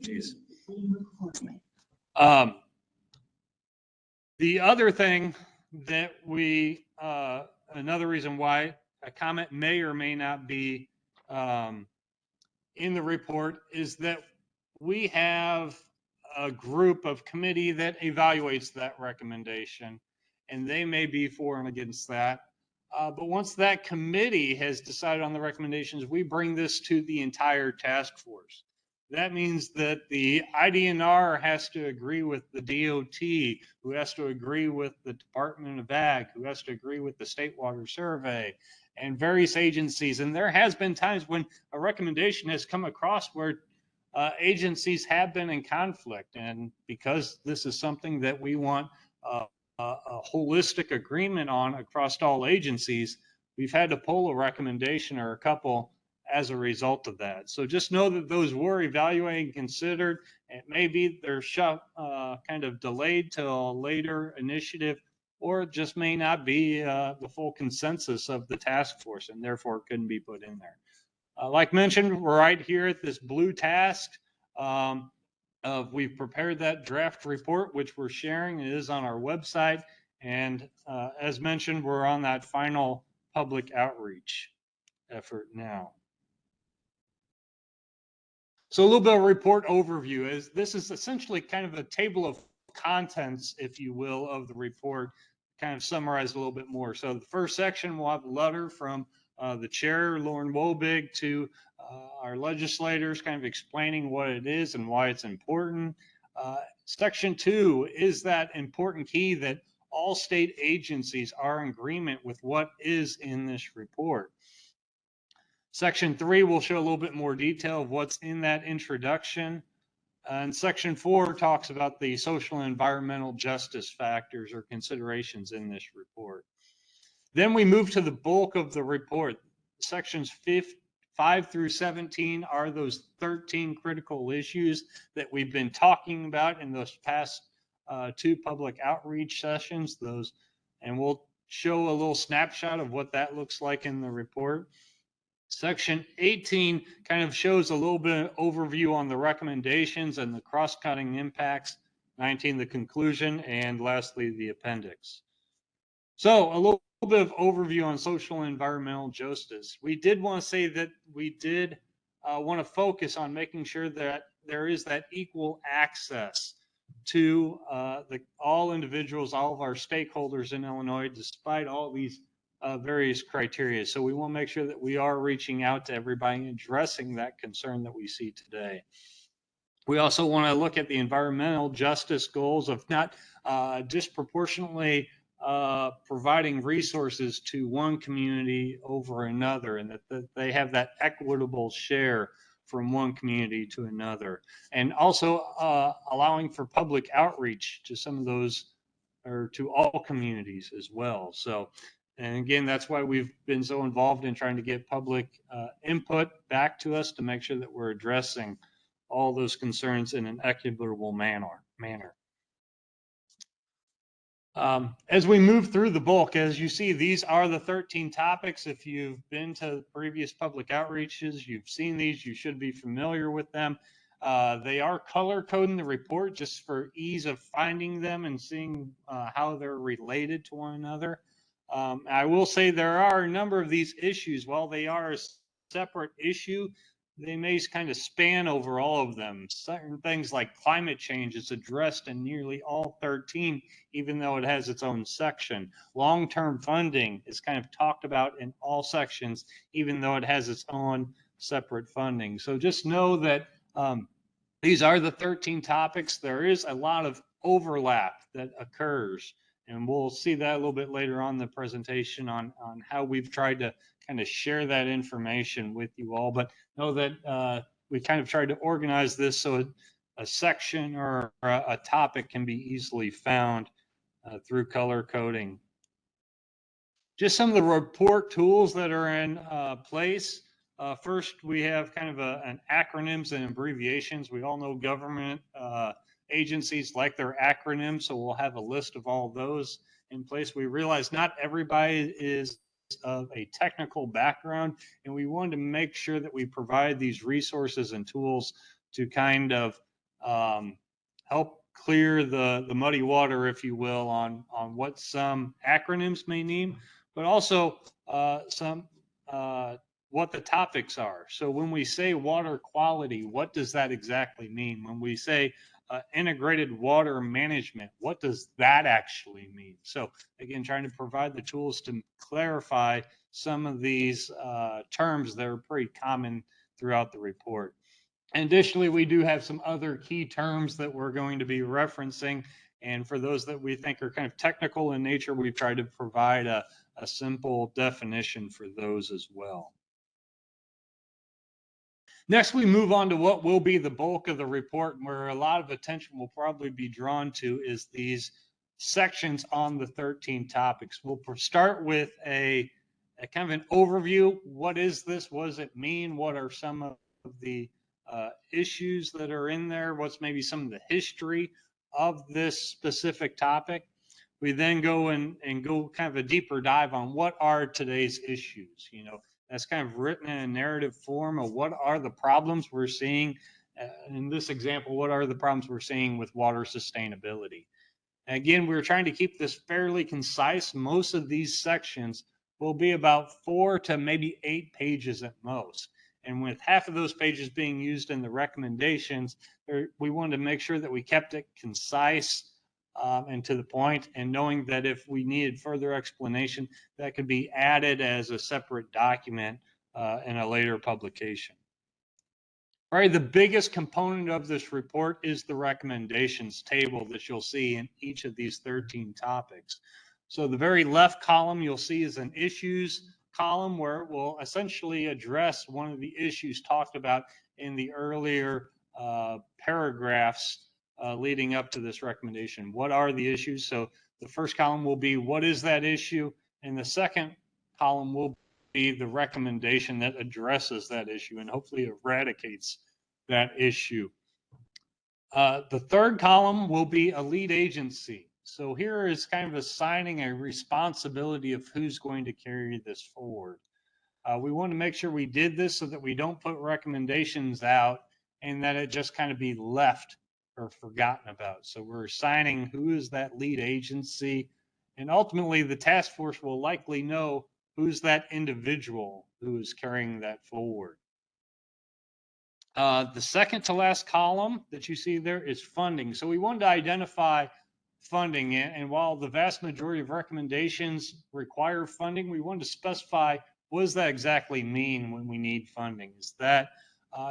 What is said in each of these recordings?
Jeez. The other thing that we, another reason why a comment may or may not be in the report is that we have a group of committee that evaluates that recommendation, and they may be for and against that. But once that committee has decided on the recommendations, we bring this to the entire task force. That means that the IDNR has to agree with the DOT, who has to agree with the Department of Ag, who has to agree with the State Water Survey, and various agencies. And there has been times when a recommendation has come across where agencies have been in conflict. And because this is something that we want a holistic agreement on across all agencies, we've had to pull a recommendation or a couple as a result of that. So just know that those were evaluated and considered. It may be they're kind of delayed till a later initiative, or it just may not be the full consensus of the task force, and therefore it couldn't be put in there. Like mentioned, we're right here at this blue task. We've prepared that draft report, which we're sharing. It is on our website. And as mentioned, we're on that final public outreach effort now. So a little bit of report overview is this is essentially kind of a table of contents, if you will, of the report, kind of summarized a little bit more. So the first section will have a letter from the chair, Lauren Wobig, to our legislators, kind of explaining what it is and why it's important. Section 2 is that important key that all state agencies are in agreement with what is in this report. Section 3 will show a little bit more detail of what's in that introduction. And Section 4 talks about the social and environmental justice factors or considerations in this report. Then we move to the bulk of the report. Sections 5 through 17 are those 13 critical issues that we've been talking about in those past 2 public outreach sessions. And we'll show a little snapshot of what that looks like in the report. Section 18 kind of shows a little bit of overview on the recommendations and the cross-cutting impacts. 19, the conclusion, and lastly, the appendix. So a little bit of overview on social and environmental justice. We did want to say that we did want to focus on making sure that there is that equal access to all individuals, all of our stakeholders in Illinois, despite all these various criteria. So we want to make sure that we are reaching out to everybody and addressing that concern that we see today. We also want to look at the environmental justice goals of not disproportionately providing resources to one community over another, and that they have that equitable share from one community to another. And also allowing for public outreach to some of those, or to all communities as well. So, and again, that's why we've been so involved in trying to get public input back to us to make sure that we're addressing all those concerns in an equitable manner. As we move through the bulk, as you see, these are the 13 topics. If you've been to previous public outreaches, you've seen these, you should be familiar with them. They are color coding the report just for ease of finding them and seeing how they're related to one another. I will say there are a number of these issues. While they are a separate issue, they may kind of span over all of them. Certain things like climate change is addressed in nearly all 13, even though it has its own section. Long-term funding is kind of talked about in all sections, even though it has its own separate funding. So just know that these are the 13 topics. There is a lot of overlap that occurs. And we'll see that a little bit later on in the presentation on how we've tried to kind of share that information with you all. But know that we kind of tried to organize this so a section or a topic can be easily found through color coding. Just some of the report tools that are in place. First, we have kind of an acronyms and abbreviations. We all know government agencies like their acronyms, so we'll have a list of all those in place. We realize not everybody is of a technical background, and we wanted to make sure that we provide these resources and tools to kind of help clear the muddy water, if you will, on what some acronyms may mean, but also some what the topics are. So when we say water quality, what does that exactly mean? When we say integrated water management, what does that actually mean? So again, trying to provide the tools to clarify some of these terms that are pretty common throughout the report. And additionally, we do have some other key terms that we're going to be referencing. And for those that we think are kind of technical in nature, we've tried to provide a simple definition for those as well. Next, we move on to what will be the bulk of the report, where a lot of attention will probably be drawn to is these sections on the 13 topics. We'll start with a kind of an overview. What is this? What does it mean? What are some of the issues that are in there? What's maybe some of the history of this specific topic? We then go and go kind of a deeper dive on what are today's issues. You know, that's kind of written in a narrative form of what are the problems we're seeing. In this example, what are the problems we're seeing with water sustainability? Again, we're trying to keep this fairly concise. Most of these sections will be about 4 to maybe 8 pages at most. And with half of those pages being used in the recommendations, we wanted to make sure that we kept it concise and to the point, and knowing that if we needed further explanation, that could be added as a separate document in a later publication. Probably the biggest component of this report is the recommendations table that you'll see in each of these 13 topics. So the very left column you'll see is an issues column where it will essentially address one of the issues talked about in the earlier paragraphs leading up to this recommendation. What are the issues? So the first column will be what is that issue? And the second column will be the recommendation that addresses that issue and hopefully eradicates that issue. The third column will be a lead agency. So here is kind of assigning a responsibility of who's going to carry this forward. We want to make sure we did this so that we don't put recommendations out and that it just kind of be left or forgotten about. So we're assigning who is that lead agency, and ultimately the task force will likely know who's that individual who is carrying that forward. The second to last column that you see there is funding. So we wanted to identify funding, and while the vast majority of recommendations require funding, we wanted to specify what does that exactly mean when we need funding? Is that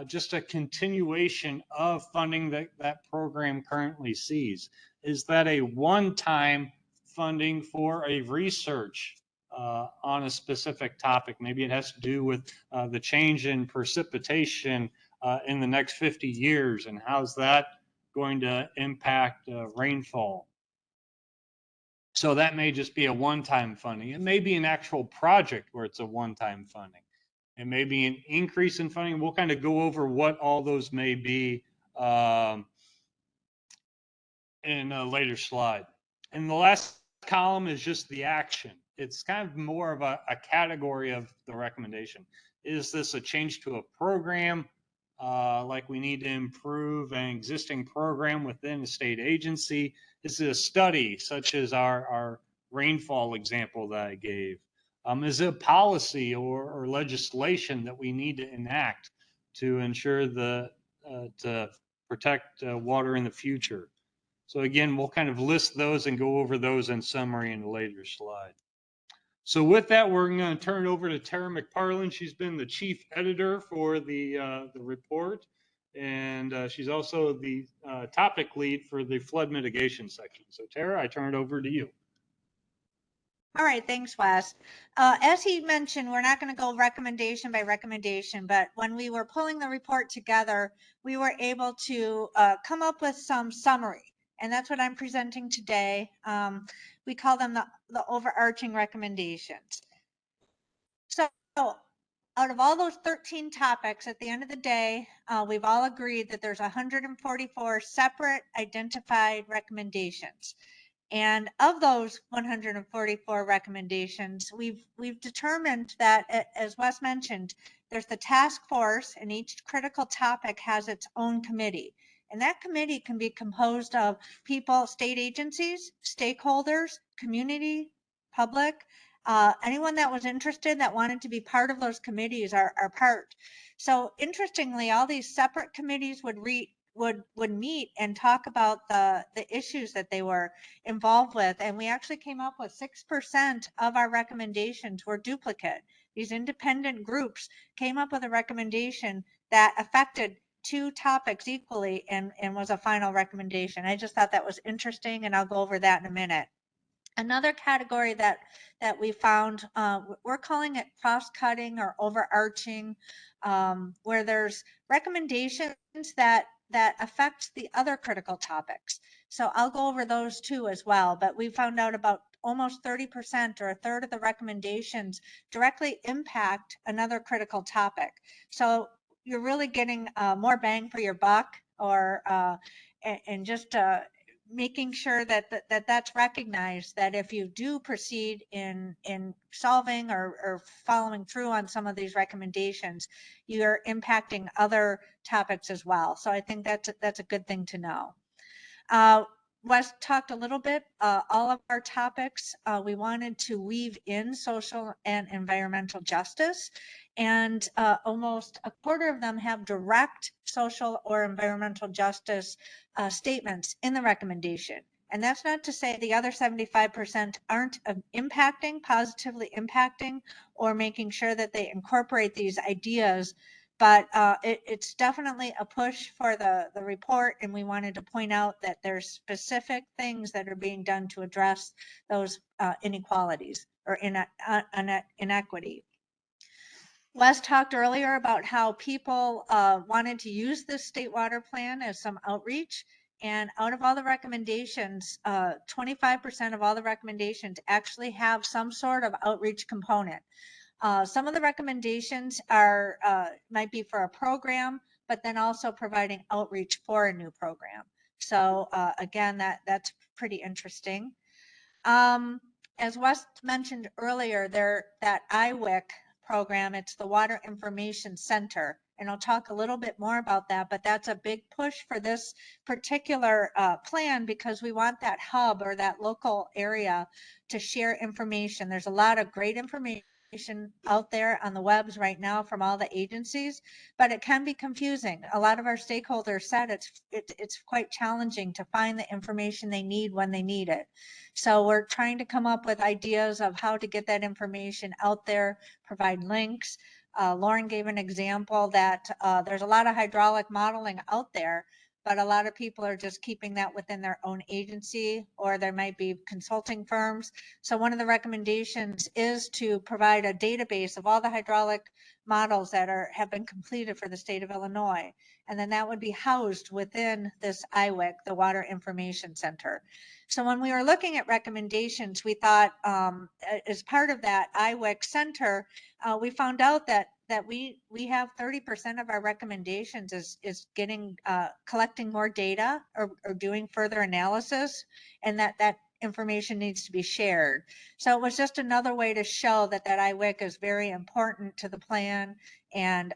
just a continuation of funding that that program currently sees? Is that a one-time funding for a research on a specific topic? Maybe it has to do with the change in precipitation in the next 50 years, and how's that going to impact rainfall? So that may just be a one-time funding. It may be an actual project where it's a one-time funding. It may be an increase in funding. We'll kind of go over what all those may be in a later slide. And the last column is just the action. It's kind of more of a category of the recommendation. Is this a change to a program? Like we need to improve an existing program within a state agency? Is it a study, such as our rainfall example that I gave? Is it a policy or legislation that we need to enact to ensure to protect water in the future? So again, we'll kind of list those and go over those in summary in a later slide. So with that, we're going to turn it over to Tara McParland. She's been the chief editor for the report, and she's also the topic lead for the flood mitigation section. So Tara, I turn it over to you. All right, thanks, Wes. As he mentioned, we're not going to go recommendation by recommendation, but when we were pulling the report together, we were able to come up with some summary. And that's what I'm presenting today. We call them the overarching recommendations. So out of all those 13 topics, at the end of the day, we've all agreed that there's 144 separate identified recommendations. And of those 144 recommendations, we've determined that, as Wes mentioned, there's the task force, and each critical topic has its own committee. And that committee can be composed of people, state agencies, stakeholders, community, public, anyone that was interested that wanted to be part of those committees are part. So interestingly, all these separate committees would meet and talk about the issues that they were involved with. And we actually came up with 6% of our recommendations were duplicate. These independent groups came up with a recommendation that affected two topics equally and was a final recommendation. I just thought that was interesting, and I'll go over that in a minute. Another category that we found, we're calling it cross-cutting or overarching, where there's recommendations that affect the other critical topics. So I'll go over those too as well. But we found out about almost 30% or a third of the recommendations directly impact another critical topic. So you're really getting more bang for your buck, or and just making sure that that's recognized, that if you do proceed in solving or following through on some of these recommendations, you're impacting other topics as well. So I think that's a good thing to know. Wes talked a little bit, all of our topics, we wanted to weave in social and environmental justice, and almost a quarter of them have direct social or environmental justice statements in the recommendation. And that's not to say the other 75% aren't positively impacting, or making sure that they incorporate these ideas. But it's definitely a push for the report, and we wanted to point out that there's specific things that are being done to address those inequalities or inequity. Wes talked earlier about how people wanted to use this state water plan as some outreach. And out of all the recommendations, 25% of all the recommendations actually have some sort of outreach component. Some of the recommendations are might be for a program, but then also providing outreach for a new program. So again, that's pretty interesting. As Wes mentioned earlier, that IWIC program, it's the Water Information Center. And I'll talk a little bit more about that, but that's a big push for this particular plan, because we want that hub or that local area to share information. There's a lot of great information out there on the webs right now from all the agencies, but it can be confusing. A lot of our stakeholders said it's quite challenging to find the information they need when they need it. So we're trying to come up with ideas of how to get that information out there, provide links. Lauren gave an example that there's a lot of hydraulic modeling out there, but a lot of people are just keeping that within their own agency, or there might be consulting firms. So one of the recommendations is to provide a database of all the hydraulic models that have been completed for the state of Illinois. And then that would be housed within this IWIC, the Water Information Center. So when we were looking at recommendations, we thought as part of that IWIC center, we found out that we have 30% of our recommendations is getting collecting more data or doing further analysis, and that information needs to be shared. So it was just another way to show that IWIC is very important to the plan, and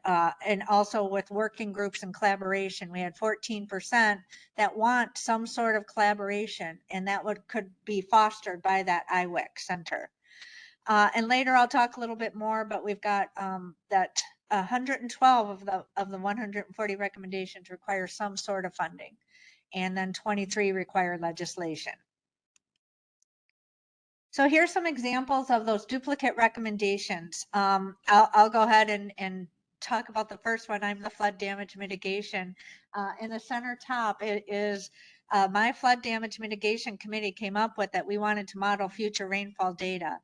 also with working groups and collaboration. We had 14% that want some sort of collaboration, and that could be fostered by that IWIC center. And later I'll talk a little bit more, but we've got that 112 of the 140 recommendations require some sort of funding, and then 23 require legislation. So here's some examples of those duplicate recommendations. I'll go ahead and talk about the first one. I'm the flood damage mitigation. In the center top, it is my flood damage mitigation committee came up with that we wanted to model future rainfall data.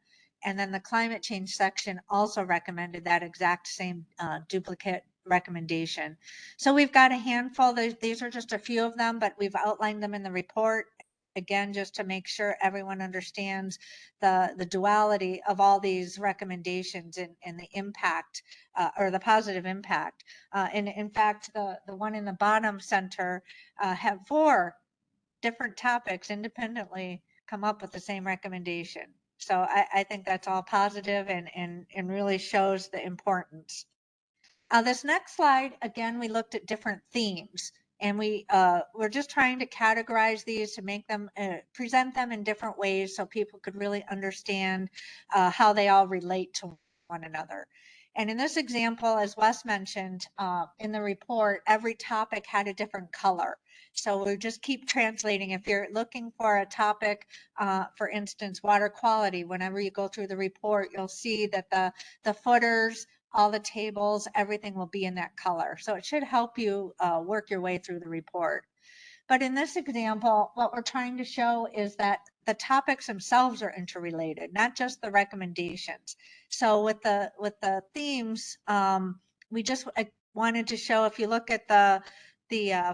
And then the climate change section also recommended that exact same duplicate recommendation. So we've got a handful. These are just a few of them, but we've outlined them in the report. Again, just to make sure everyone understands the duality of all these recommendations and the impact or the positive impact. And in fact, the one in the bottom center have 4 different topics independently come up with the same recommendation. So I think that's all positive and really shows the importance. This next slide, again, we looked at different themes. And we're just trying to categorize these to make them, present them in different ways so people could really understand how they all relate to one another. And in this example, as Wes mentioned, in the report, every topic had a different color. So we just keep translating. If you're looking for a topic, for instance, water quality, whenever you go through the report, you'll see that the footers, all the tables, everything will be in that color. So it should help you work your way through the report. But in this example, what we're trying to show is that the topics themselves are interrelated, not just the recommendations. So with the themes, we just wanted to show, if you look at the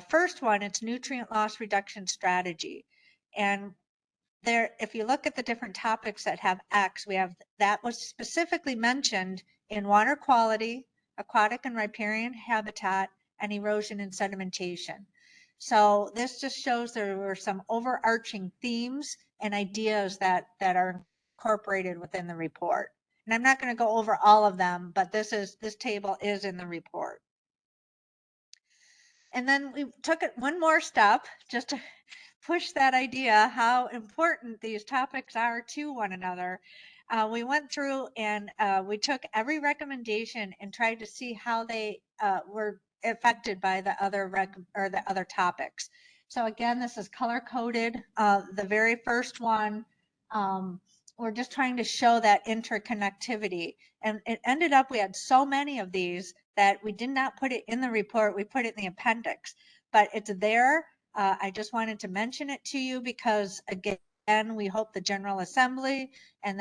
first one, it's nutrient loss reduction strategy. And there, if you look at the different topics that have X, we have that was specifically mentioned in water quality, aquatic and riparian habitat, and erosion and sedimentation. So this just shows there were some overarching themes and ideas that are incorporated within the report. And I'm not going to go over all of them, but this table is in the report. And then we took it one more step just to push that idea how important these topics are to one another. We went through and we took every recommendation and tried to see how they were affected by the other the other topics. So again, this is color coded. The very first one, we're just trying to show that interconnectivity. And it ended up, we had so many of these that we did not put it in the report. We put it in the appendix, but it's there. I just wanted to mention it to you because, again, we hope the General Assembly and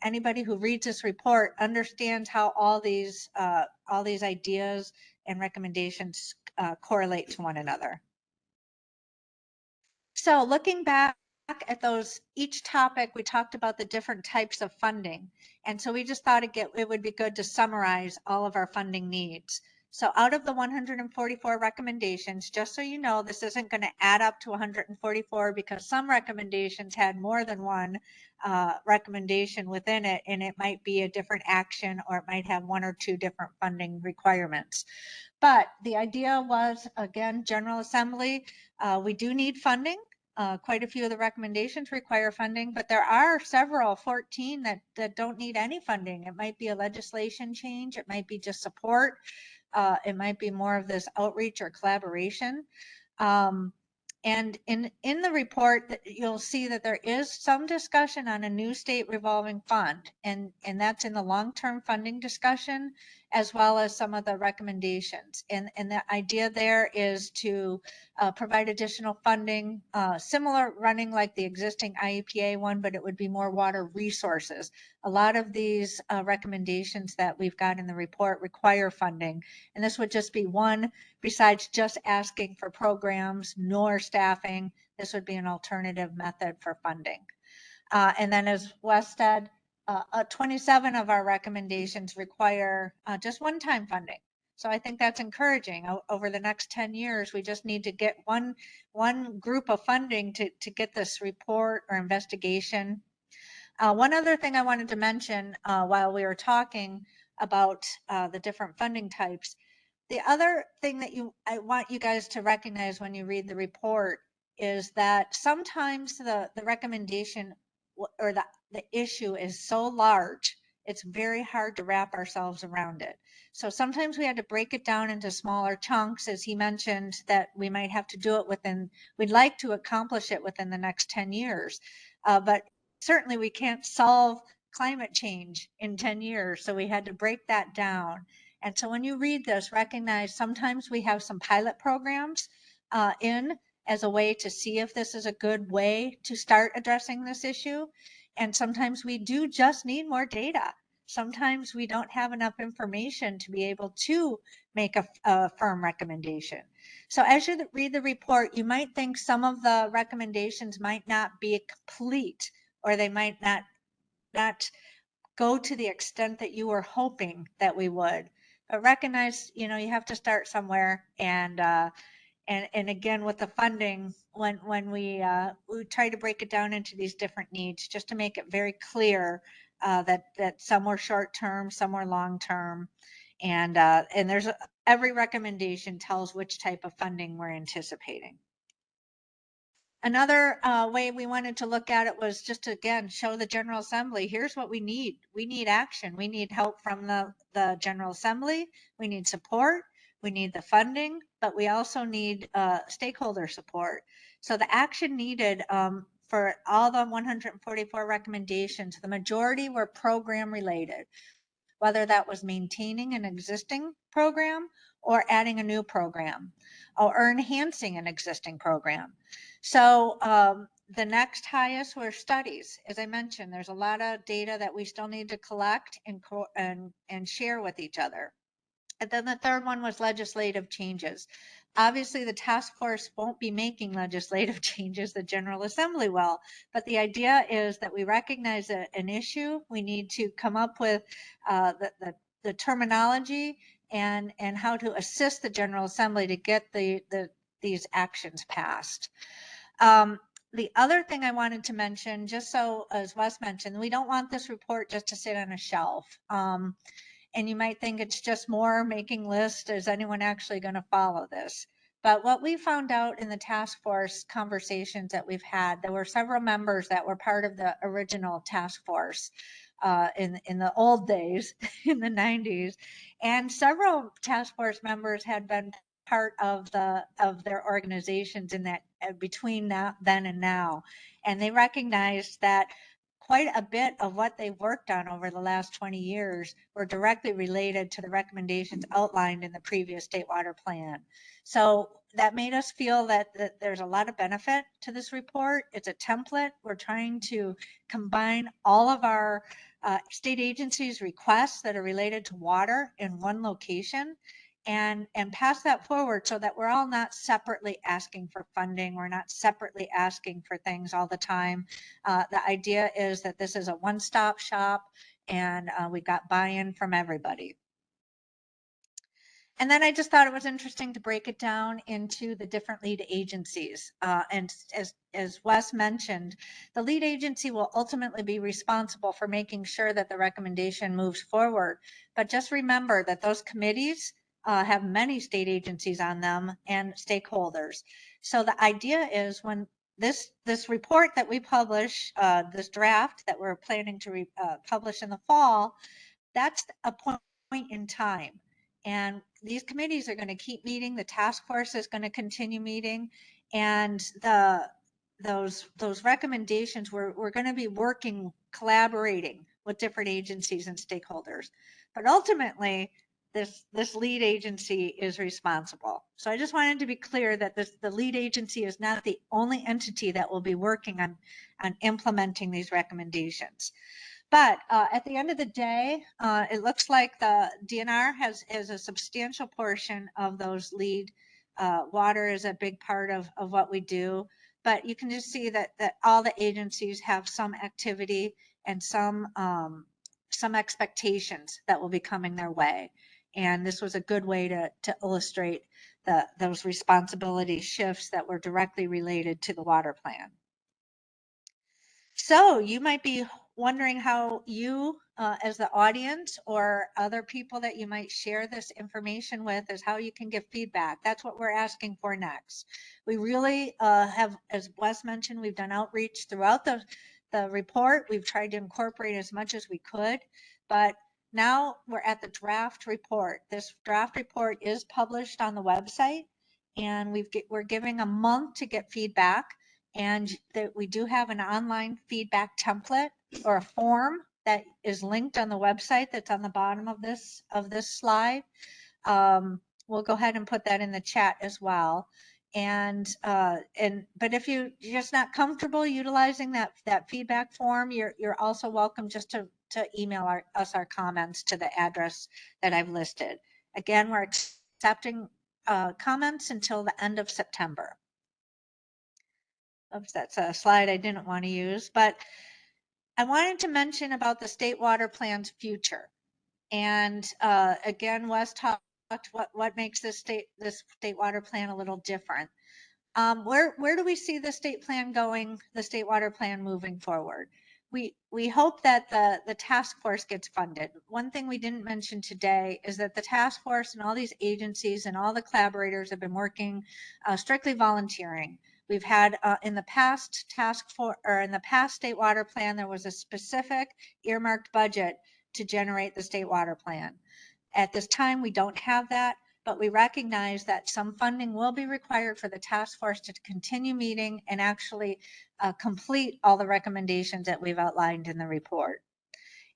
anybody who reads this report understands how all these ideas and recommendations correlate to one another. So looking back at those, each topic, we talked about the different types of funding. And so we just thought it would be good to summarize all of our funding needs. So out of the 144 recommendations, just so you know, this isn't going to add up to 144 because some recommendations had more than one recommendation within it, and it might be a different action or it might have one or two different funding requirements. But the idea was, again, General Assembly, we do need funding. Quite a few of the recommendations require funding, but there are several, 14, that don't need any funding. It might be a legislation change. It might be just support. It might be more of this outreach or collaboration. And in the report, you'll see that there is some discussion on a new state revolving fund, and that's in the long-term funding discussion, as well as some of the recommendations. And the idea there is to provide additional funding, similar running like the existing IEPA one, but it would be more water resources. A lot of these recommendations that we've got in the report require funding, and this would just be one besides just asking for programs nor staffing. This would be an alternative method for funding. And then as Wes said, 27 of our recommendations require just one-time funding. So I think that's encouraging. Over the next 10 years, we just need to get one group of funding to get this report or investigation. One other thing I wanted to mention while we were talking about the different funding types, the other thing that I want you guys to recognize when you read the report is that sometimes the recommendation or the issue is so large, it's very hard to wrap ourselves around it. So sometimes we had to break it down into smaller chunks, as he mentioned, that we might have to do it we'd like to accomplish it within the next 10 years. But certainly we can't solve climate change in 10 years. So we had to break that down. And so when you read this, recognize sometimes we have some pilot programs in as a way to see if this is a good way to start addressing this issue. And sometimes we do just need more data. Sometimes we don't have enough information to be able to make a firm recommendation. So as you read the report, you might think some of the recommendations might not be complete, or they might not go to the extent that you were hoping that we would. But recognize, you have to start somewhere. And again, with the funding, when we try to break it down into these different needs, just to make it very clear that some were short term, some were long term. And there's every recommendation tells which type of funding we're anticipating. Another way we wanted to look at it was just to, again, show the General Assembly, here's what we need. We need action. We need help from the General Assembly. We need support. We need the funding, but we also need stakeholder support. So the action needed for all the 144 recommendations, the majority were program related, whether that was maintaining an existing program or adding a new program or enhancing an existing program. So the next highest were studies. As I mentioned, there's a lot of data that we still need to collect and share with each other. And then the third one was legislative changes. Obviously, the task force won't be making legislative changes, the General Assembly will. But the idea is that we recognize an issue. We need to come up with the terminology and how to assist the General Assembly to get these actions passed. The other thing I wanted to mention, just so as Wes mentioned, we don't want this report just to sit on a shelf. And you might think it's just more making lists. Is anyone actually going to follow this? But what we found out in the task force conversations that we've had, there were several members that were part of the original task force in the old days, in the 90s, and several task force members had been part of their organizations in that between then and now, and they recognized that quite a bit of what they worked on over the last 20 years were directly related to the recommendations outlined in the previous state water plan. So that made us feel that there's a lot of benefit to this report. It's a template. We're trying to combine all of our state agencies' requests that are related to water in one location and pass that forward so that we're all not separately asking for funding. We're not separately asking for things all the time. The idea is that this is a one-stop shop and we got buy-in from everybody. And then I just thought it was interesting to break it down into the different lead agencies. And as Wes mentioned, the lead agency will ultimately be responsible for making sure that the recommendation moves forward. But just remember that those committees have many state agencies on them and stakeholders. So the idea is when this report that we publish, this draft that we're planning to publish in the fall, that's a point in time. And these committees are going to keep meeting. The task force is going to continue meeting, and those recommendations we're going to be working, collaborating with different agencies and stakeholders. But ultimately, this lead agency is responsible. So I just wanted to be clear that the lead agency is not the only entity that will be working on implementing these recommendations. But at the end of the day, it looks like the DNR has a substantial portion of those lead. Water is a big part of what we do. But you can just see that all the agencies have some activity and some expectations that will be coming their way. And this was a good way to illustrate those responsibility shifts that were directly related to the water plan. So you might be wondering how you, as the audience or other people that you might share this information with, is how you can give feedback. That's what we're asking for next. We really have, as Wes mentioned, we've done outreach throughout the report. We've tried to incorporate as much as we could, but now we're at the draft report. This draft report is published on the website, and we're giving a month to get feedback. And that we do have an online feedback template or a form that is linked on the website that's on the bottom of this slide. We'll go ahead and put that in the chat as well. But if you're just not comfortable utilizing that feedback form, you're also welcome just to email us our comments to the address that I've listed. Again, we're accepting comments until the end of September. Oops, that's a slide I didn't want to use, but I wanted to mention about the state water plan's future. And again, Wes talked what makes this state water plan a little different. Where do we see the state plan going, the state water plan moving forward? we hope that the task force gets funded. One thing we didn't mention today is that the task force and all these agencies and all the collaborators have been working strictly volunteering. We've had in the past task force, or in the past state water plan, there was a specific earmarked budget to generate the state water plan. At this time, we don't have that, but we recognize that some funding will be required for the task force to continue meeting and actually complete all the recommendations that we've outlined in the report.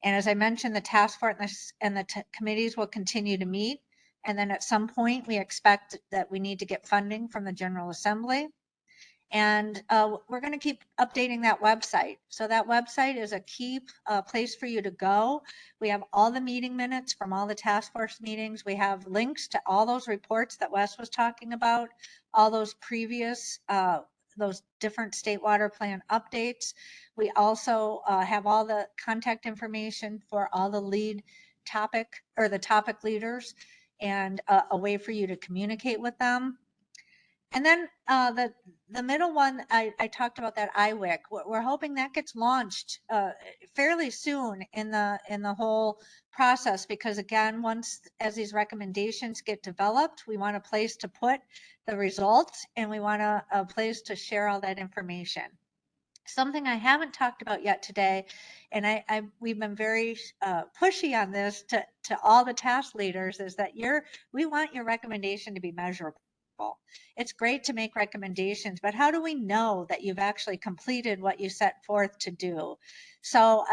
And as I mentioned, the task force and the committees will continue to meet. And then at some point, we expect that we need to get funding from the General Assembly. And we're going to keep updating that website. So that website is a key place for you to go. We have all the meeting minutes from all the task force meetings. We have links to all those reports that Wes was talking about, all those previous, those different state water plan updates. We also have all the contact information for all the lead topic or the topic leaders, and a way for you to communicate with them. And then the middle one, I talked about that IWIC. We're hoping that gets launched fairly soon in the whole process, because again, once as these recommendations get developed, we want a place to put the results, and we want a place to share all that information. Something I haven't talked about yet today, and we've been very pushy on this to all the task leaders, is that we want your recommendation to be measurable. It's great to make recommendations, but how do we know that you've actually completed what you set forth to do? So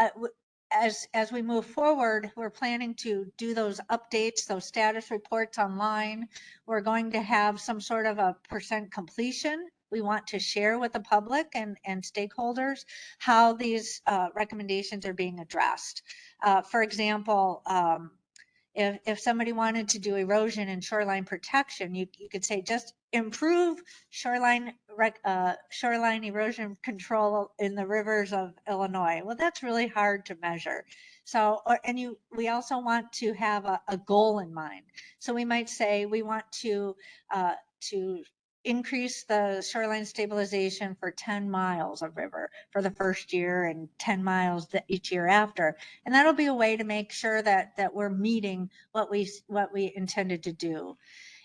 as we move forward, we're planning to do those updates, those status reports online. We're going to have some sort of a percent completion. We want to share with the public and stakeholders how these recommendations are being addressed. For example, if somebody wanted to do erosion and shoreline protection, you could say just improve shoreline erosion control in the rivers of Illinois. Well, that's really hard to measure. So, we also want to have a goal in mind. So we might say we want to increase the shoreline stabilization for 10 miles of river for the first year, and 10 miles each year after. And that'll be a way to make sure that we're meeting what we intended to do.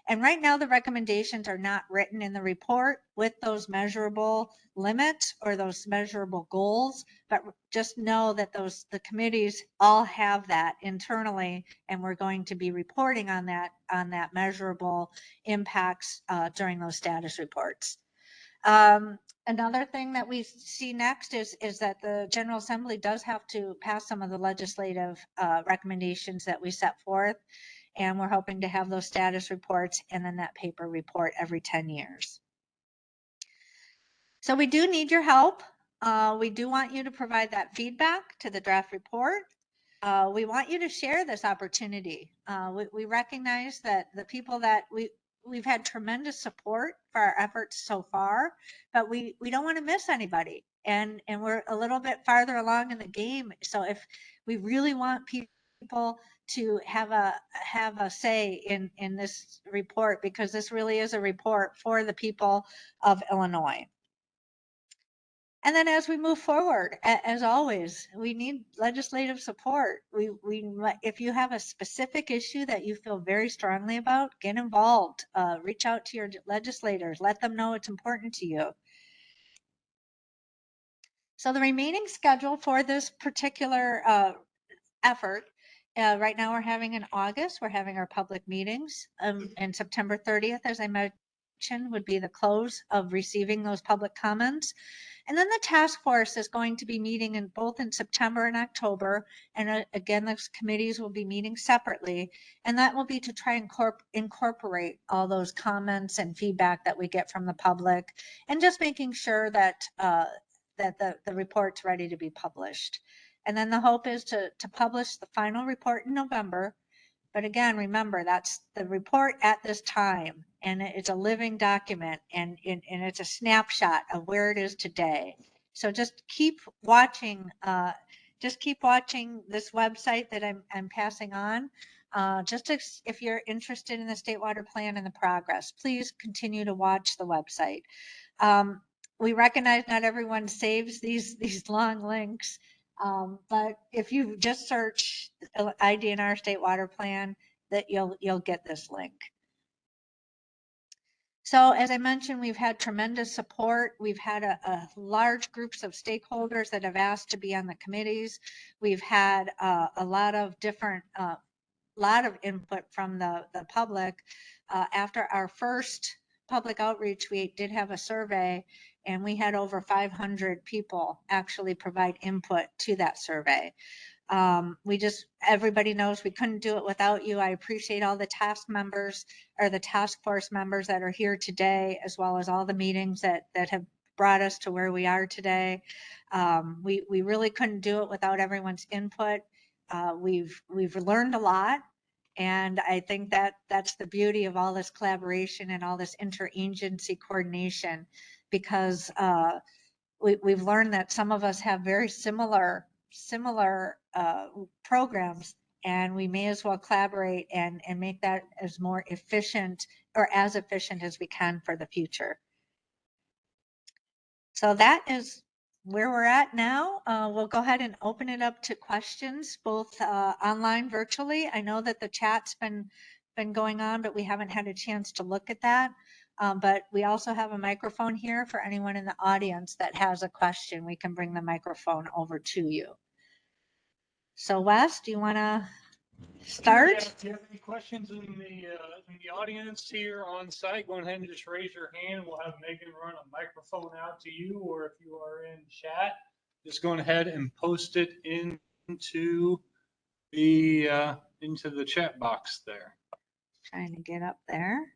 And right now, the recommendations are not written in the report with those measurable limits or those measurable goals, but just know that the committees all have that internally, and we're going to be reporting on that measurable impacts during those status reports. Another thing that we see next is that the General Assembly does have to pass some of the legislative recommendations that we set forth. And we're hoping to have those status reports and then that paper report every 10 years. So we do need your help. We do want you to provide that feedback to the draft report. We want you to share this opportunity. We recognize that the people that we've had tremendous support for our efforts so far, but we don't want to miss anybody. And we're a little bit farther along in the game. So if we really want people to have a say in this report, because this really is a report for the people of Illinois. And then as we move forward, as always, we need legislative support. If you have a specific issue that you feel very strongly about, get involved. Reach out to your legislators. Let them know it's important to you. So the remaining schedule for this particular effort, right now we're having in August, we're having our public meetings, and September 30th, as I mentioned, would be the close of receiving those public comments. And then the task force is going to be meeting in both in September and October. And again, those committees will be meeting separately. And that will be to try and incorporate all those comments and feedback that we get from the public, and just making sure that the report's ready to be published. And then the hope is to publish the final report in November. But again, remember, that's the report at this time, and it's a living document, and it's a snapshot of where it is today. So just keep watching. Keep watching this website that I'm passing on. If you're interested in the state water plan and the progress, please continue to watch the website. We recognize not everyone saves these long links. But if you just search IDNR State Water Plan, that you'll get this link. So as I mentioned, we've had tremendous support. We've had a large groups of stakeholders that have asked to be on the committees. We've had a lot of different, lot of input from the public. After our first public outreach, we did have a survey, and we had over 500 people actually provide input to that survey. Everybody knows we couldn't do it without you. I appreciate all the task members or the task force members that are here today, as well as all the meetings that have brought us to where we are today. We really couldn't do it without everyone's input. We've learned a lot. And I think that that's the beauty of all this collaboration and all this interagency coordination, because we've learned that some of us have very similar programs, and we may as well collaborate and make that as more efficient or as efficient as we can for the future. So that is where we're at now. We'll go ahead and open it up to questions, both online, virtually. I know that the chat's been going on, but we haven't had a chance to look at that. But we also have a microphone here for anyone in the audience that has a question. We can bring the microphone over to you. So Wes, do you want to start? Yeah, if you have any questions in the audience here on site, go ahead and just raise your hand. We'll have Megan run a microphone out to you, or if you are in chat, just go ahead and post it into the chat box there. Trying to get up there.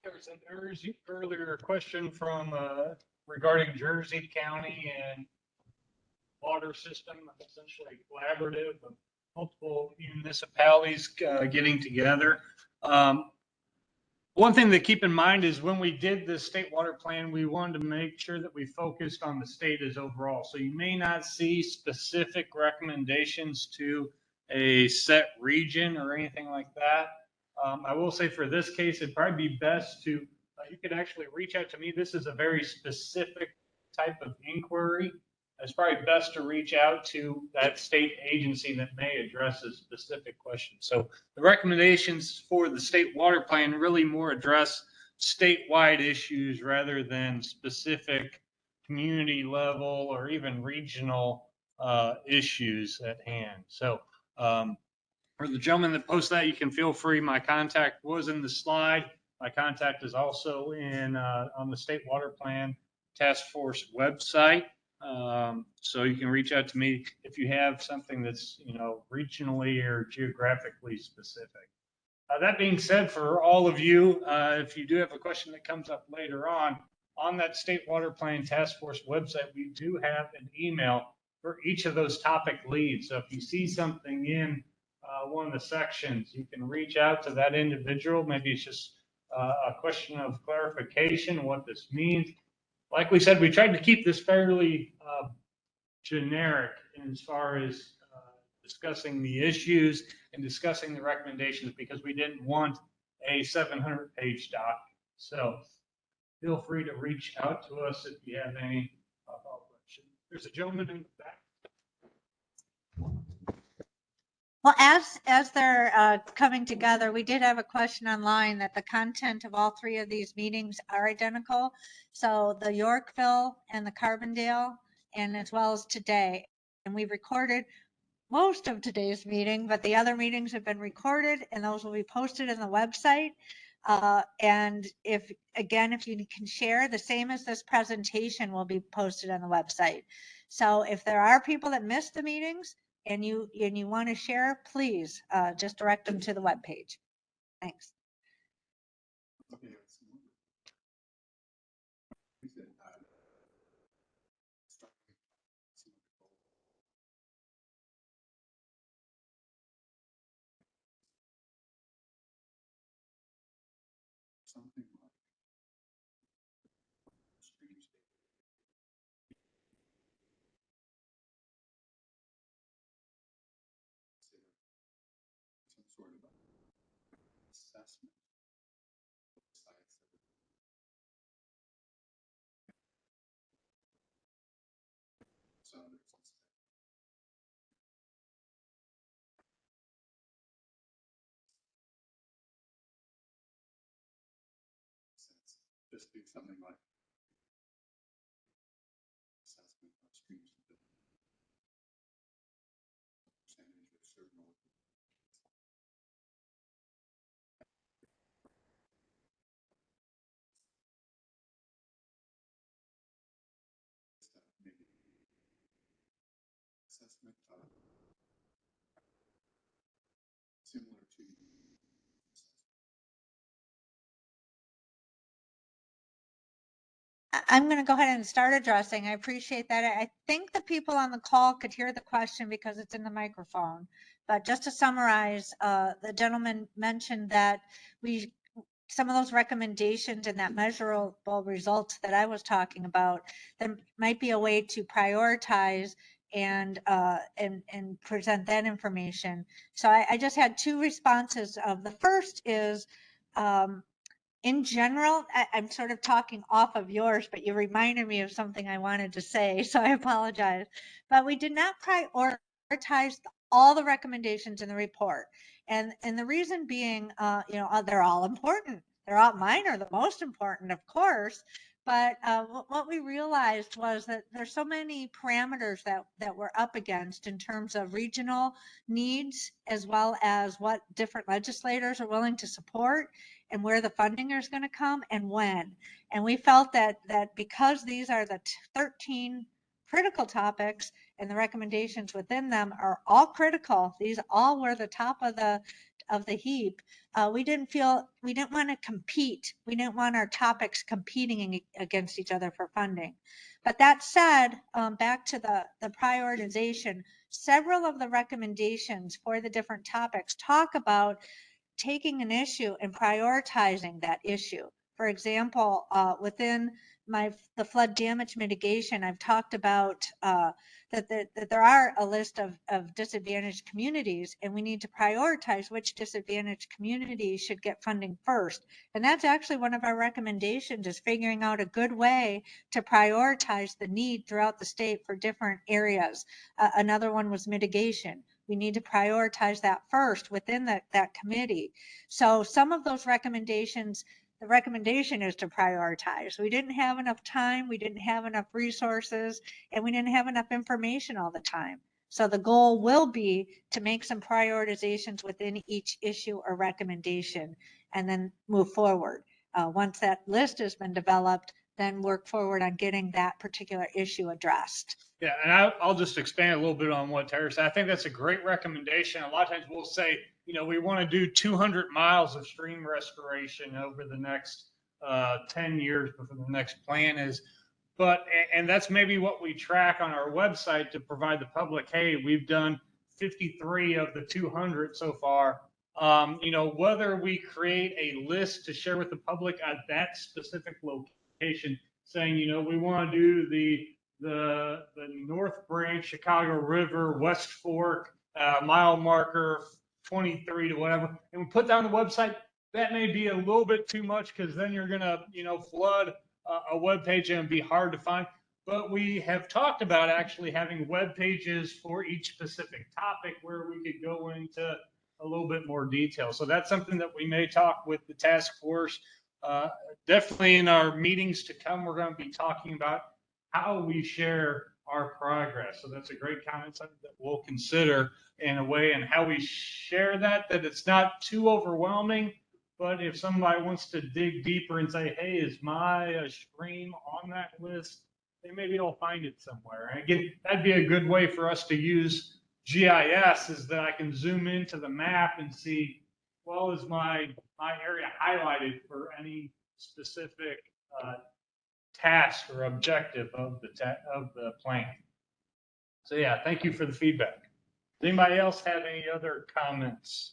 There was an earlier question from regarding Jersey County and water system, essentially collaborative of multiple municipalities getting together. One thing to keep in mind is when we did the state water plan, we wanted to make sure that we focused on the state as overall. So you may not see specific recommendations to a set region or anything like that. I will say for this case, it'd probably be best to, you could actually reach out to me. This is a very specific type of inquiry. It's probably best to reach out to that state agency that may address a specific question. So the recommendations for the state water plan really more address statewide issues rather than specific community level or even regional issues at hand. So for the gentleman that posted that, you can feel free. My contact was in the slide. My contact is also in on the state water plan task force website. So you can reach out to me if you have something that's, regionally or geographically specific. That being said, for all of you, if you do have a question that comes up later on that state water plan task force website, we do have an email for each of those topic leads. So if you see something in one of the sections, you can reach out to that individual. Maybe it's just a question of clarification, what this means. Like we said, we tried to keep this fairly generic as far as discussing the issues and discussing the recommendations, because we didn't want a 700-page document. So feel free to reach out to us if you have any questions. There's a gentleman in the back. Well, as they're coming together, we did have a question online that the content of all three of these meetings are identical. So the Yorkville and the Carbondale, and as well as today. And we recorded most of today's meeting, but the other meetings have been recorded, and those will be posted in the website. And if you can share, the same as this presentation will be posted on the website. So if there are people that missed the meetings, and you want to share, please just direct them to the webpage. Thanks. Something like strange some sort of assessment. So just do something like assessment of streams percentage of certain maybe assessment similar to I'm going to go ahead and start addressing. I appreciate that. I think the people on the call could hear the question because it's in the microphone. But just to summarize, the gentleman mentioned that some of those recommendations and that measurable results that I was talking about, there might be a way to prioritize and present that information. So I just had two responses. Of the first is, in general, I'm sort of talking off of yours, but you reminded me of something I wanted to say, so I apologize. But we did not prioritize all the recommendations in the report. And the reason being, they're all important. Mine are the most important, of course. But what we realized was that there's so many parameters that we're up against in terms of regional needs, as well as what different legislators are willing to support and where the funding is going to come and when. And we felt that because these are the 13 critical topics and the recommendations within them are all critical, these all were the top of the heap. We didn't want to compete. We didn't want our topics competing against each other for funding. But that said, back to the prioritization, several of the recommendations for the different topics talk about taking an issue and prioritizing that issue. For example, within the flood damage mitigation, I've talked about that there are a list of disadvantaged communities, and we need to prioritize which disadvantaged communities should get funding first. And that's actually one of our recommendations, is figuring out a good way to prioritize the need throughout the state for different areas. Another one was mitigation. We need to prioritize that first within that committee. So some of those recommendations, the recommendation is to prioritize. We didn't have enough time, we didn't have enough resources, and we didn't have enough information all the time. So the goal will be to make some prioritizations within each issue or recommendation and then move forward. Once that list has been developed, then work forward on getting that particular issue addressed. Yeah, and I'll just expand a little bit on what Tara said. I think that's a great recommendation. A lot of times we'll say, we want to do 200 miles of stream restoration over the next 10 years before the next plan is. But, and that's maybe what we track on our website to provide the public, hey, we've done 53 of the 200 so far. Whether we create a list to share with the public at that specific location, saying, we want to do the North Branch, Chicago River, West Fork, mile marker 23 to whatever, and we put that on the website, that may be a little bit too much, because then you're going to, flood a web page and be hard to find. But we have talked about actually having web pages for each specific topic where we could go into a little bit more detail. So that's something that we may talk with the task force. Definitely in our meetings to come, we're going to be talking about how we share our progress. So that's a great comment, something that we'll consider in a way, and how we share that it's not too overwhelming. But if somebody wants to dig deeper and say, hey, is my stream on that list, then maybe they'll find it somewhere. And again, that'd be a good way for us to use GIS, is that I can zoom into the map and see, well, is my area highlighted for any specific task or objective of the plan. So yeah, thank you for the feedback. Does anybody else have any other comments?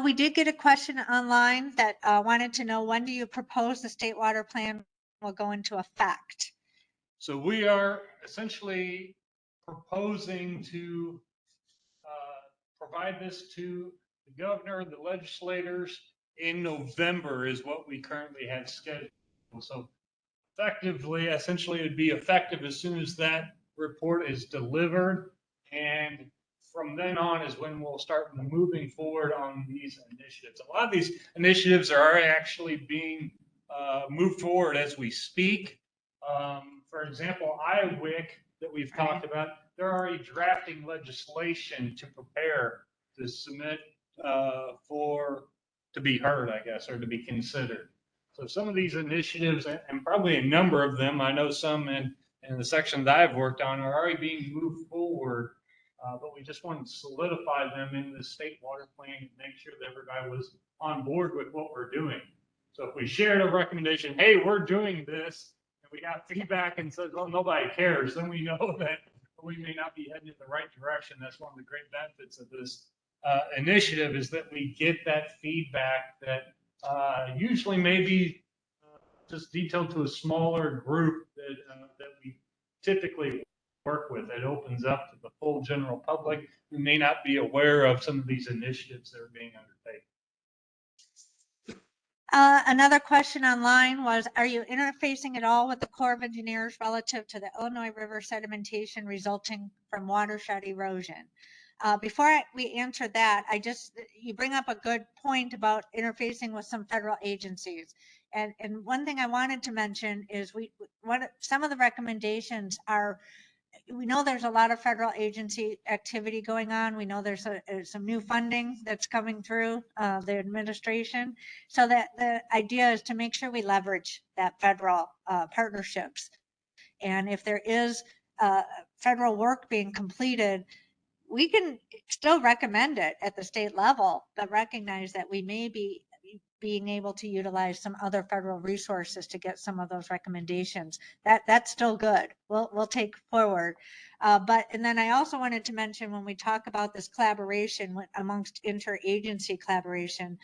We did get a question online that wanted to know, when do you propose the state water plan will go into effect? So we are essentially proposing to provide this to the governor, the legislators in November is what we currently have scheduled. So effectively, essentially, it would be effective as soon as that report is delivered. And from then on is when we'll start moving forward on these initiatives. A lot of these initiatives are actually being moved forward as we speak. For example, IWIC that we've talked about, they're already drafting legislation to prepare to submit to be heard, I guess, or to be considered. So some of these initiatives, and probably a number of them, I know some in the section that I've worked on, are already being moved forward, but we just wanted to solidify them in the state water plan and make sure that everybody was on board with what we're doing. So if we shared a recommendation, hey, we're doing this, and we got feedback and said, well, nobody cares, then we know that we may not be heading in the right direction. That's one of the great benefits of this initiative, is that we get that feedback that usually maybe just detailed to a smaller group that we typically work with. It opens up to the full general public who may not be aware of some of these initiatives that are being undertaken. Another question online was, are you interfacing at all with the Corps of Engineers relative to the Illinois River sedimentation resulting from watershed erosion? Before we answer that, you bring up a good point about interfacing with some federal agencies. And one thing I wanted to mention is some of the recommendations are, we know there's a lot of federal agency activity going on. We know there's some new funding that's coming through the administration. So that the idea is to make sure we leverage that federal partnerships. And if there is federal work being completed, we can still recommend it at the state level, but recognize that we may be being able to utilize some other federal resources to get some of those recommendations. That's still good. We'll take forward. And then I also wanted to mention, when we talk about this collaboration amongst interagency collaboration,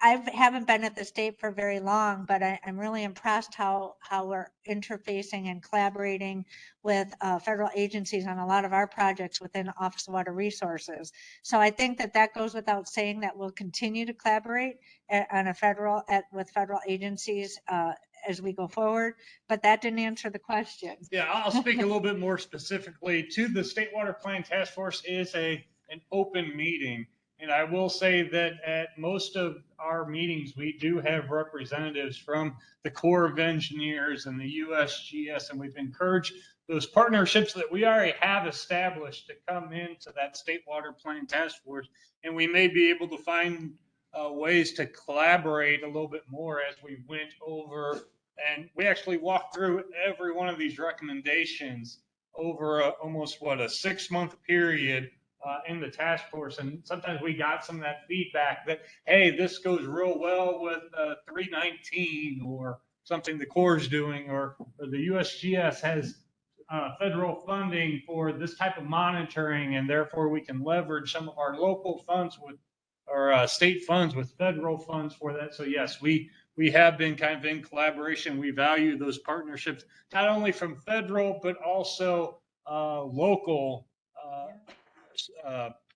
I haven't been at the state for very long, but I'm really impressed how we're interfacing and collaborating with federal agencies on a lot of our projects within the Office of Water Resources. So I think that goes without saying that we'll continue to collaborate with federal agencies as we go forward, but that didn't answer the question. Yeah, I'll speak a little bit more specifically to the State Water Plan Task Force. Is an open meeting. And I will say that at most of our meetings, we do have representatives from the Corps of Engineers and the USGS, and we've encouraged those partnerships that we already have established to come into that State Water Plan Task Force. And we may be able to find ways to collaborate a little bit more as we went over. And we actually walked through every one of these recommendations over almost a 6-month period in the task force. And sometimes we got some of that feedback that, hey, this goes real well with 319 or something the Corps is doing, or the USGS has federal funding for this type of monitoring, and therefore we can leverage some of our local funds or state funds with federal funds for that. So yes, we have been kind of in collaboration. We value those partnerships, not only from federal, but also local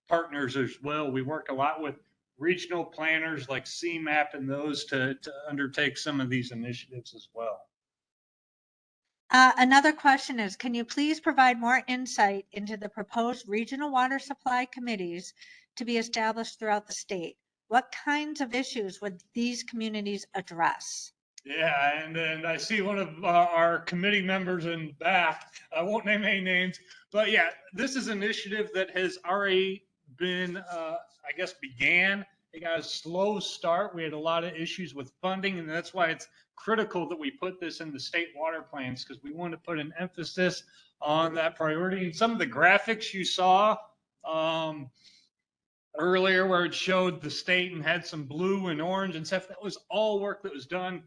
partners as well. We work a lot with regional planners like CMAP and those to undertake some of these initiatives as well. Another question is, can you please provide more insight into the proposed regional water supply committees to be established throughout the state? What kinds of issues would these communities address? Yeah, and I see one of our committee members in the back. I won't name any names, but yeah, this is an initiative that has already been, I guess, began. It got a slow start. We had a lot of issues with funding, and that's why it's critical that we put this in the state water plans, because we want to put an emphasis on that priority. And some of the graphics you saw earlier where it showed the state and had some blue and orange and stuff, that was all work that was done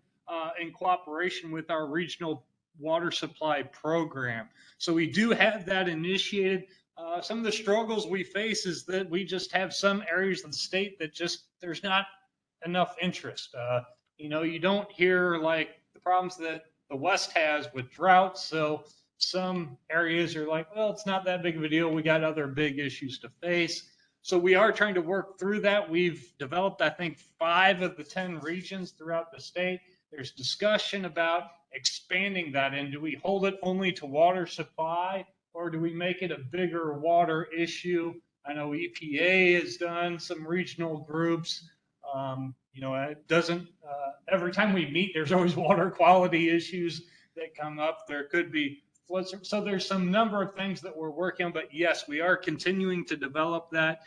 in cooperation with our regional water supply program. So we do have that initiated. Some of the struggles we face is that we just have some areas of the state that there's not enough interest. You don't hear like the problems that the West has with drought. So some areas are like, well, it's not that big of a deal. We got other big issues to face. So we are trying to work through that. We've developed, I think, 5 of the 10 regions throughout the state. There's discussion about expanding that, and do we hold it only to water supply, or do we make it a bigger water issue? I know EPA has done some regional groups. It doesn't, every time we meet, there's always water quality issues that come up. There could be floods. So there's some number of things that we're working on, but yes, we are continuing to develop that.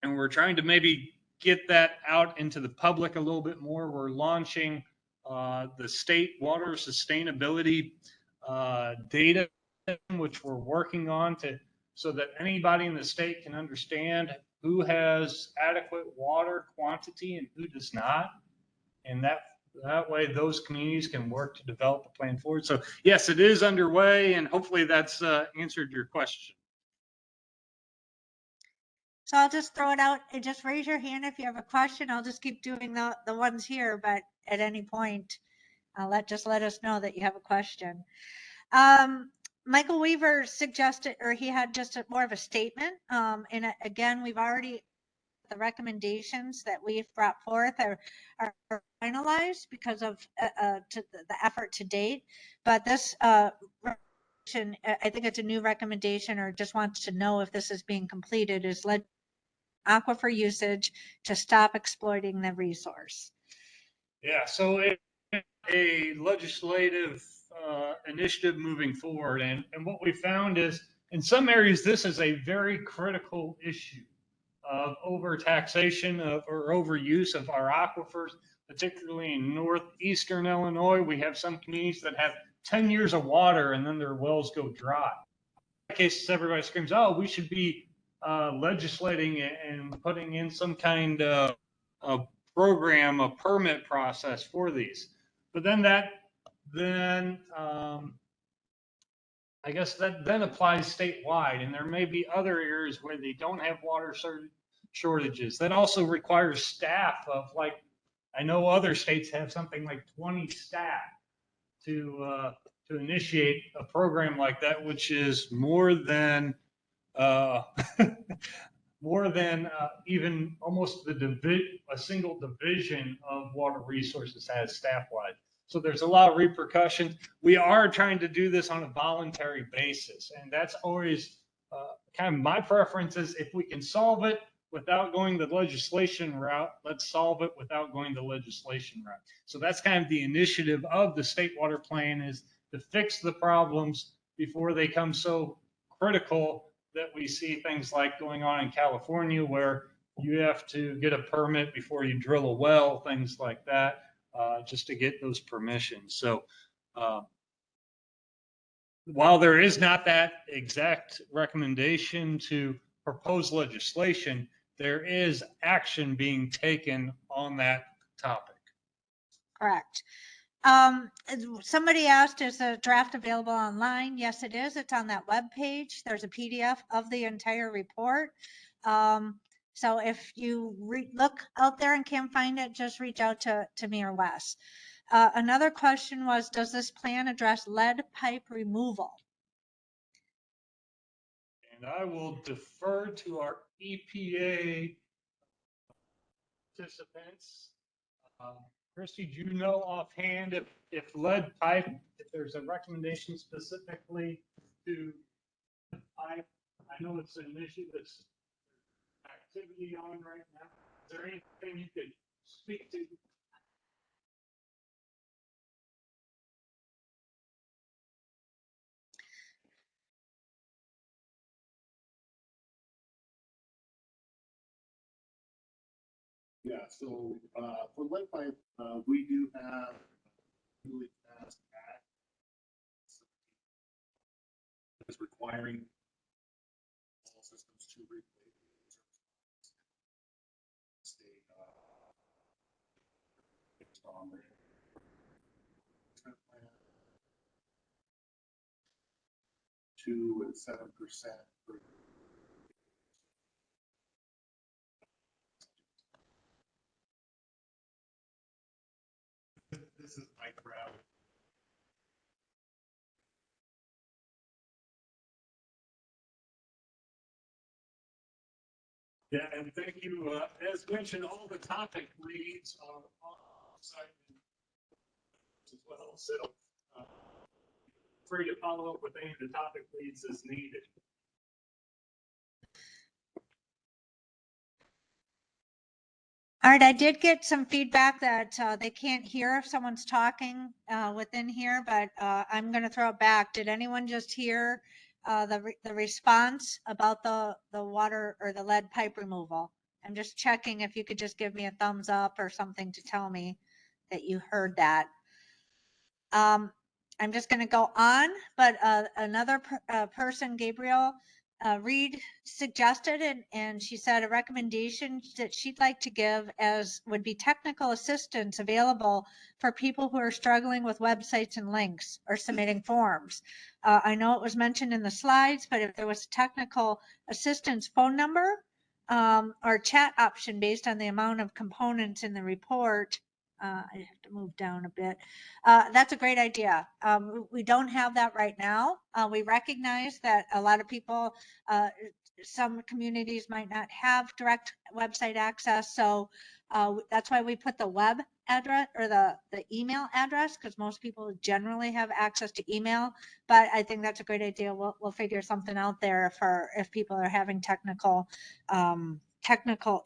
And we're trying to maybe get that out into the public a little bit more. We're launching the state water sustainability data, which we're working on so that anybody in the state can understand who has adequate water quantity and who does not. And that way those communities can work to develop a plan forward. So yes, it is underway, and hopefully that's answered your question. So I'll just throw it out and just raise your hand if you have a question. I'll just keep doing the ones here, but at any point, just let us know that you have a question. Michael Weaver suggested, or he had just more of a statement. And again, we've already, the recommendations that we've brought forth are finalized because of the effort to date. But this I think it's a new recommendation, or just wants to know if this is being completed, is led aquifer usage to stop exploiting the resource. Yeah, so a legislative initiative moving forward. And what we found is in some areas, this is a very critical issue of overtaxation or overuse of our aquifers, particularly in northeastern Illinois. We have some communities that have 10 years of water and then their wells go dry. In cases, everybody screams, oh, we should be legislating and putting in some kind of a program, a permit process for these. But then I guess that then applies statewide, and there may be other areas where they don't have water shortages. That also requires staff of, like, I know other states have something like 20 staff to initiate a program like that, which is more than even almost a single division of water resources has staff-wide. So there's a lot of repercussions. We are trying to do this on a voluntary basis, and that's always kind of my preference. Is if we can solve it without going the legislation route, let's solve it without going the legislation route. So that's kind of the initiative of the state water plan, is to fix the problems before they come so critical that we see things like going on in California, where you have to get a permit before you drill a well, things like that, just to get those permissions. So while there is not that exact recommendation to propose legislation, there is action being taken on that topic. Correct. Somebody asked, is the draft available online? Yes, it is. It's on that web page. There's a PDF of the entire report. So if you look out there and can't find it, just reach out to me or Wes. Another question was, does this plan address lead pipe removal? And I will defer to our EPA participants. Christy, do you know offhand if lead pipe, if there's a recommendation specifically to pipe? I know it's an issue that's activity on right now. Is there anything you could speak to? Yeah, so for lead pipe, we do have really fast act. It's requiring all systems to replace state on there. 2 and 7%. This is my crowd. Yeah, and thank you. As mentioned, all the topic leads are on the site as well. So uh, free to follow up with any of the topic leads as needed. All right, I did get some feedback that they can't hear if someone's talking within here, but I'm going to throw it back. Did anyone just hear the response about the water or the lead pipe removal? I'm just checking if you could just give me a thumbs up or something to tell me that you heard that. I'm just going to go on, but another person, Gabriel Reed, suggested, and she said a recommendation that she'd like to give as would be technical assistance available for people who are struggling with websites and links or submitting forms. I know it was mentioned in the slides, but if there was a technical assistance phone number or chat option based on the amount of components in the report, I have to move down a bit. That's a great idea. We don't have that right now. We recognize that a lot of people, some communities might not have direct website access. So that's why we put the web address or the email address, because most people generally have access to email. But I think that's a great idea. We'll figure something out there for if people are having technical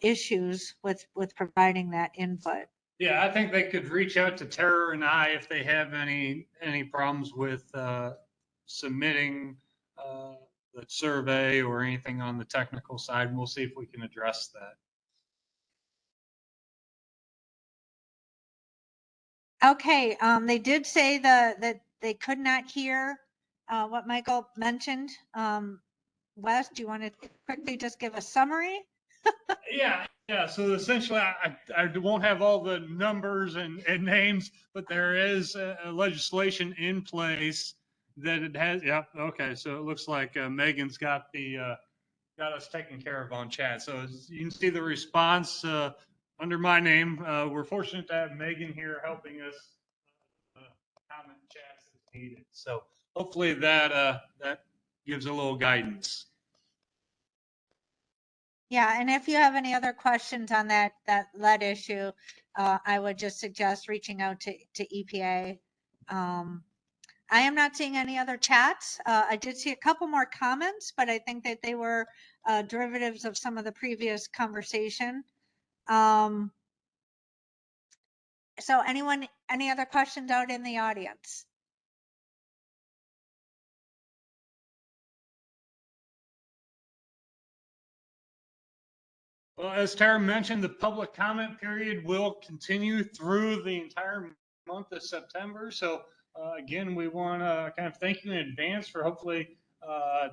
issues with providing that input. Yeah, I think they could reach out to Tara and I if they have any problems with submitting the survey or anything on the technical side. And we'll see if we can address that. Okay, they did say that they could not hear what Michael mentioned. Wes, do you want to quickly just give a summary? Yeah. So essentially, I won't have all the numbers and names, but there is a legislation in place that it has. Yeah. Okay. So it looks like Megan's got us taken care of on chat. So as you can see the response under my name. We're fortunate to have Megan here helping us comment chats as needed. So hopefully that gives a little guidance. Yeah, and if you have any other questions on that lead issue, I would just suggest reaching out to EPA. I am not seeing any other chats. I did see a couple more comments, but I think that they were derivatives of some of the previous conversation. So any other questions out in the audience? Well, as Tara mentioned, the public comment period will continue through the entire month of September. So again, we want to kind of thank you in advance for hopefully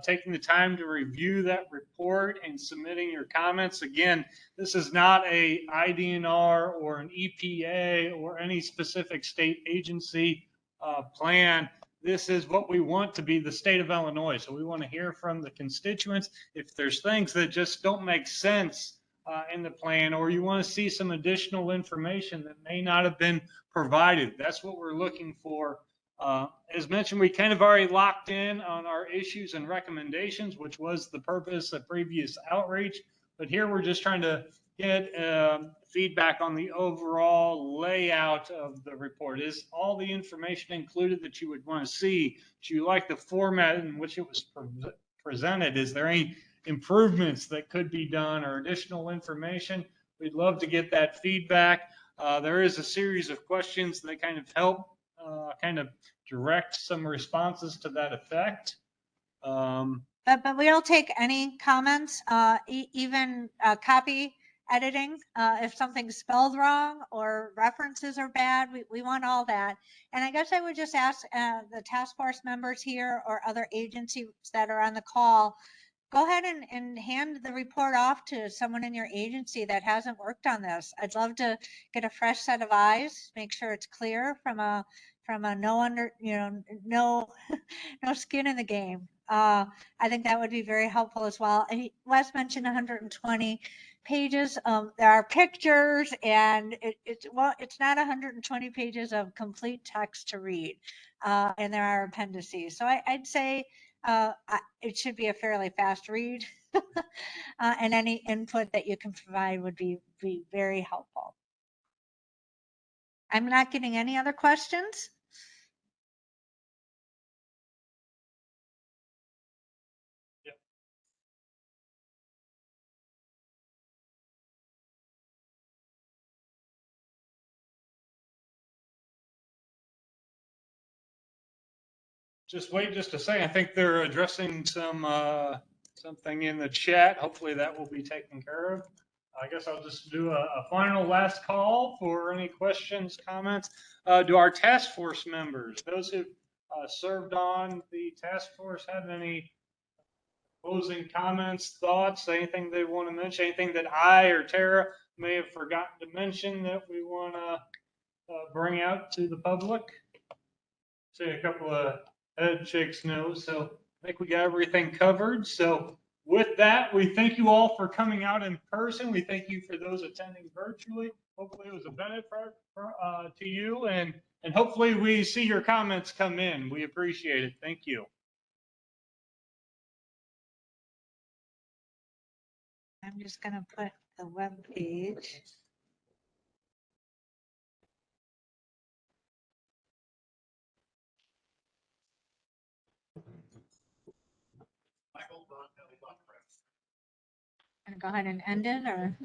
taking the time to review that report and submitting your comments. Again, this is not a IDNR or an EPA or any specific state agency plan. This is what we want to be the state of Illinois. So we want to hear from the constituents. If there's things that just don't make sense in the plan, or you want to see some additional information that may not have been provided, that's what we're looking for. As mentioned, we kind of already locked in on our issues and recommendations, which was the purpose of previous outreach. But here we're just trying to get feedback on the overall layout of the report. Is all the information included that you would want to see? Do you like the format in which it was presented? Is there any improvements that could be done or additional information? We'd love to get that feedback. There is a series of questions that kind of help kind of direct some responses to that effect. But we'll take any comments, even copy editing. If something's spelled wrong or references are bad, we want all that. And I guess I would just ask the task force members here or other agencies that are on the call, go ahead and hand the report off to someone in your agency that hasn't worked on this. I'd love to get a fresh set of eyes, make sure it's clear from a no skin in the game. I think that would be very helpful as well. And Wes mentioned 120 pages. There are pictures, and it's not 120 pages of complete text to read, and there are appendices. So I'd say it should be a fairly fast read. And any input that you can provide would be very helpful. I'm not getting any other questions. Just wait just a second. I think they're addressing something in the chat. Hopefully that will be taken care of. I guess I'll just do a final last call for any questions, comments. Do our task force members, those who served on the task force, have any closing comments, thoughts, anything they want to mention, anything that I or Tara may have forgotten to mention that we want to bring out to the public? Say a couple of head shakes no. So I think we got everything covered. So with that, we thank you all for coming out in person. We thank you for those attending virtually. Hopefully it was a benefit to you, and hopefully we see your comments come in. We appreciate it. Thank you. I'm just going to put the web page. And go ahead and end it, or?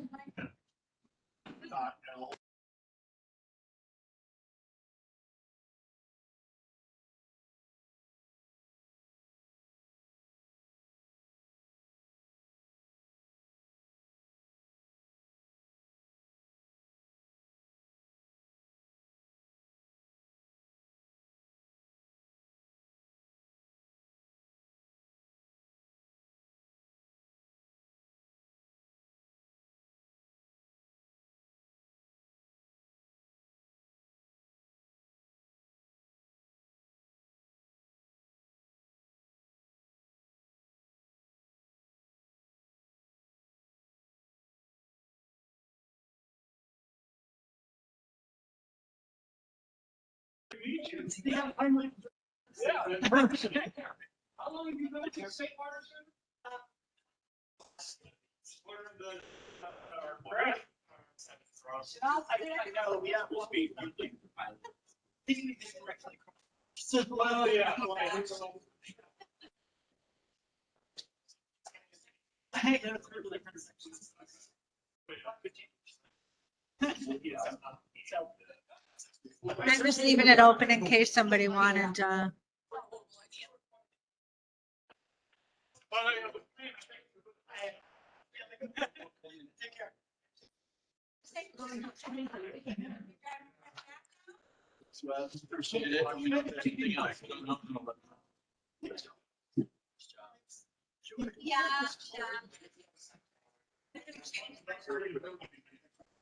Yeah, I'm like, yeah, in person. How long have you been to St. Martin's? Well, yeah. I'm just leaving it open in case somebody wanted,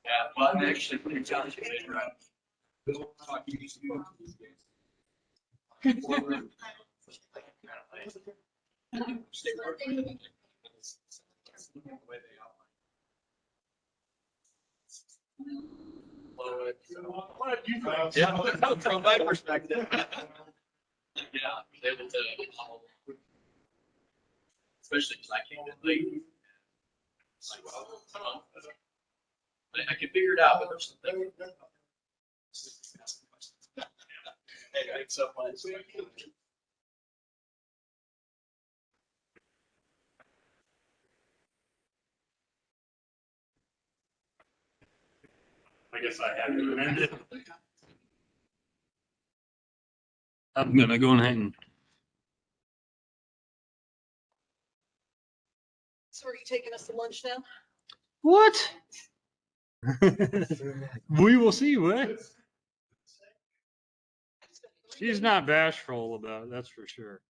Yeah, well, I'm actually pretty challenged later on. Yeah, from my perspective. Yeah, able to, especially because I came in late. It's like, well, I can figure it out, but there's something. Hey, thanks so much. I guess I have to end it. I'm gonna go ahead and. So are you taking us to lunch now? What? We will see, what? She's not bashful about it, that's for sure.